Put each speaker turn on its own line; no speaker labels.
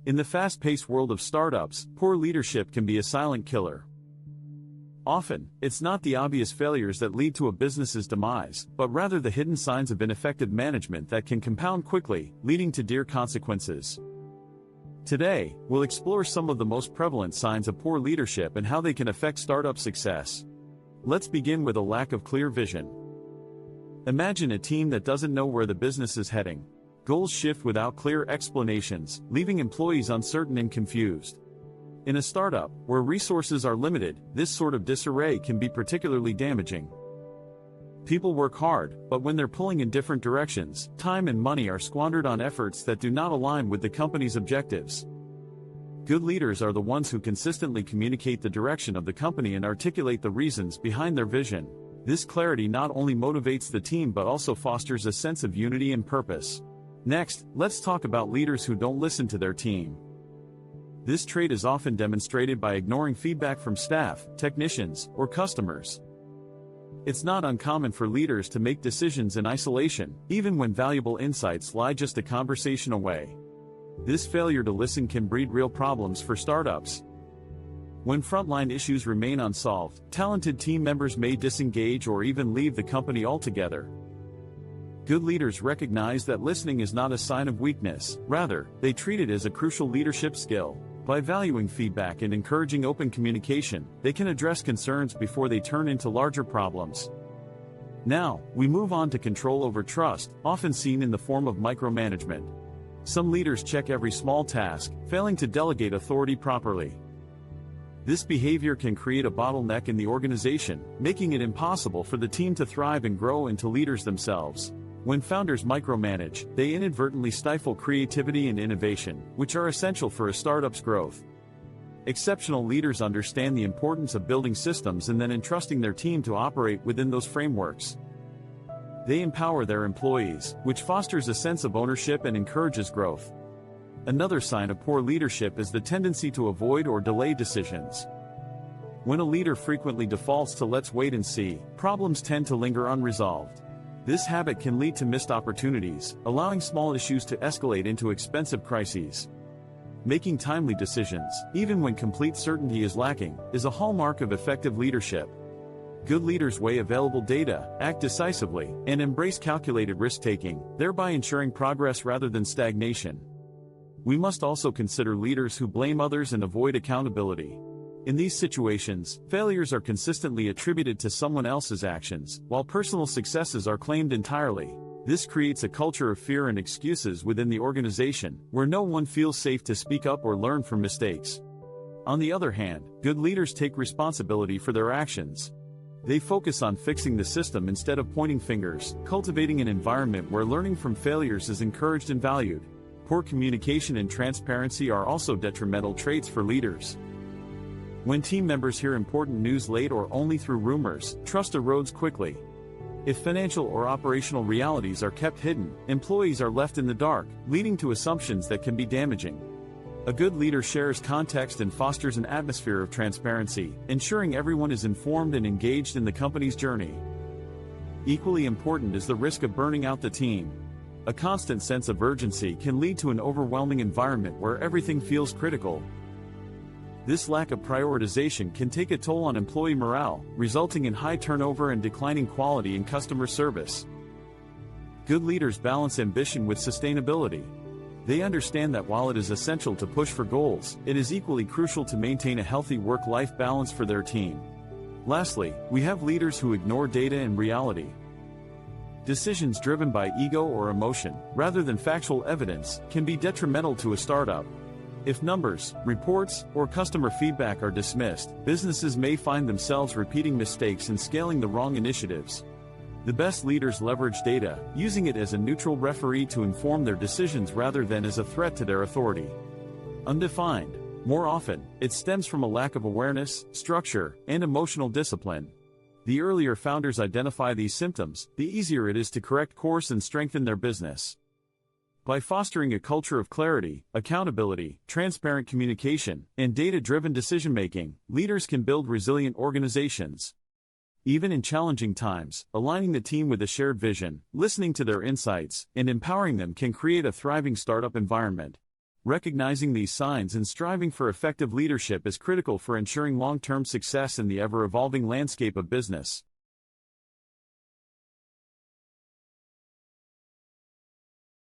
In the fast-paced world of startups, poor leadership can be a silent killer. Often, it's not the obvious failures that lead to a business's demise, but rather the hidden signs of ineffective management that can compound quickly, leading to dire consequences. Today, we'll explore some of the most prevalent signs of poor leadership and how they can affect startup success. Let's begin with a lack of clear vision. Imagine a team that doesn't know where the business is heading. Goals shift without clear explanations, leaving employees uncertain and confused. In a startup, where resources are limited, this sort of disarray can be particularly damaging. People work hard, but when they're pulling in different directions, time and money are squandered on efforts that do not align with the company's objectives. Good leaders are the ones who consistently communicate the direction of the company and articulate the reasons behind their vision. This clarity not only motivates the team but also fosters a sense of unity and purpose. Next, let's talk about leaders who don't listen to their team. This trait is often demonstrated by ignoring feedback from staff, technicians, or customers. It's not uncommon for leaders to make decisions in isolation, even when valuable insights lie just a conversation away. This failure to listen can breed real problems for startups. When frontline issues remain unsolved, talented team members may disengage or even leave the company altogether. Good leaders recognize that listening is not a sign of weakness, rather, they treat it as a crucial leadership skill. By valuing feedback and encouraging open communication, they can address concerns before they turn into larger problems. Now, we move on to control over trust, often seen in the form of micromanagement. Some leaders check every small task, failing to delegate authority properly. This behavior can create a bottleneck in the organization, making it impossible for the team to thrive and grow into leaders themselves. When founders micromanage, they inadvertently stifle creativity and innovation, which are essential for a startup's growth. Exceptional leaders understand the importance of building systems and then entrusting their team to operate within those frameworks. They empower their employees, which fosters a sense of ownership and encourages growth. Another sign of poor leadership is the tendency to avoid or delay decisions. When a leader frequently defaults to "let's wait and see," problems tend to linger unresolved. This habit can lead to missed opportunities, allowing small issues to escalate into expensive crises. Making timely decisions, even when complete certainty is lacking, is a hallmark of effective leadership. Good leaders weigh available data, act decisively, and embrace calculated risk-taking, thereby ensuring progress rather than stagnation. We must also consider leaders who blame others and avoid accountability. In these situations, failures are consistently attributed to someone else's actions, while personal successes are claimed entirely. This creates a culture of fear and excuses within the organization, where no one feels safe to speak up or learn from mistakes. On the other hand, good leaders take responsibility for their actions. They focus on fixing the system instead of pointing fingers, cultivating an environment where learning from failures is encouraged and valued. Poor communication and transparency are also detrimental traits for leaders. When team members hear important news late or only through rumors, trust erodes quickly. If financial or operational realities are kept hidden, employees are left in the dark, leading to assumptions that can be damaging. A good leader shares context and fosters an atmosphere of transparency, ensuring everyone is informed and engaged in the company's journey. Equally important is the risk of burning out the team. A constant sense of urgency can lead to an overwhelming environment where everything feels critical. This lack of prioritization can take a toll on employee morale, resulting in high turnover and declining quality in customer service. Good leaders balance ambition with sustainability. They understand that while it is essential to push for goals, it is equally crucial to maintain a healthy work-life balance for their team. Lastly, we have leaders who ignore data and reality. Decisions driven by ego or emotion, rather than factual evidence, can be detrimental to a startup. If numbers, reports, or customer feedback are dismissed, businesses may find themselves repeating mistakes and scaling the wrong initiatives. The best leaders leverage data, using it as a neutral referee to inform their decisions rather than as a threat to their authority. Undefined. More often, it stems from a lack of awareness, structure, and emotional discipline. The earlier founders identify these symptoms, the easier it is to correct course and strengthen their business. By fostering a culture of clarity, accountability, transparent communication, and data-driven decision-making, leaders can build resilient organizations. Even in challenging times, aligning the team with a shared vision, listening to their insights, and empowering them can create a thriving startup environment. Recognizing these signs and striving for effective leadership is critical for ensuring long-term success in the ever-evolving landscape of business.